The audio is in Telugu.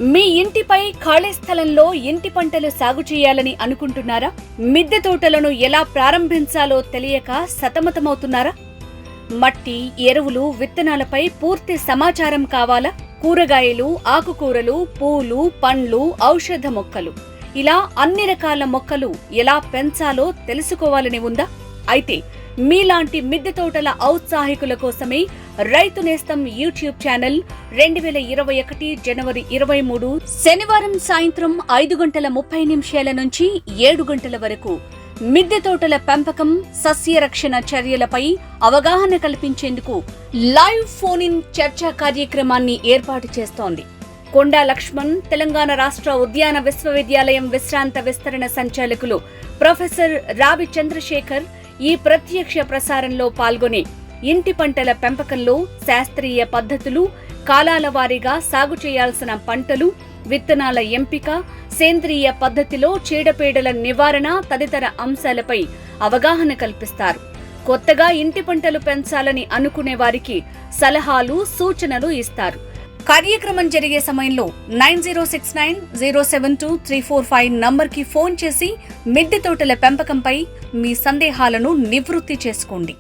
మీ ఇంటిపై ఖాళీ స్థలంలో ఇంటి పంటలు సాగు చేయాలని అనుకుంటున్నారా? మిద్దె తోటలను ఎలా ప్రారంభించాలో తెలియక సతమతమవుతున్నారా? మట్టి, ఎరువులు, విత్తనాలపై పూర్తి సమాచారం కావాలా? కూరగాయలు, ఆకుకూరలు, పూలు, పండ్లు, ఔషధ మొక్కలు ఇలా అన్ని రకాల మొక్కలు ఎలా పెంచాలో తెలుసుకోవాలని ఉందా? అయితే మీలాంటి మిద్దె తోటల ఔత్సాహికుల కోసమే రైతు నేస్తం యూట్యూబ్ ఛానల్ 2021 జనవరి 23 శనివారం సాయంత్రం 5:30 నుంచి 7 గంటల వరకు మిద్దె తోటల పెంపకం, సస్యరక్షణ చర్యలపై అవగాహన కల్పించేందుకు లైవ్ ఫోన్ ఇన్ చర్చా కార్యక్రమాన్ని ఏర్పాటు చేస్తోంది. కొండా లక్ష్మణ్, తెలంగాణ రాష్ట్ర ఉద్యాన విశ్వవిద్యాలయం విశ్రాంత విస్తరణ సంచాలకులు ప్రొఫెసర్ రావి చంద్రశేఖర్ ఈ ప్రత్యక్ష ప్రసారంలో పాల్గొని ఇంటి పంటల పెంపకంలో శాస్త్రీయ పద్ధతులు, కాలాల వారీగా సాగు చేయాల్సిన పంటలు, విత్తనాల ఎంపిక, సేంద్రియ పద్ధతిలో చీడపీడల నివారణ తదితర అంశాలపై అవగాహన కల్పిస్తారు. కొత్తగా ఇంటి పంటలు పెంచాలని అనుకునే వారికి సలహాలు, సూచనలు ఇస్తారు. కార్యక్రమం జరిగే సమయంలో 9069072345 నంబర్కి ఫోన్ చేసి మిద్దె తోటల పెంపకంపై మీ సందేహాలను నివృత్తి చేసుకోండి.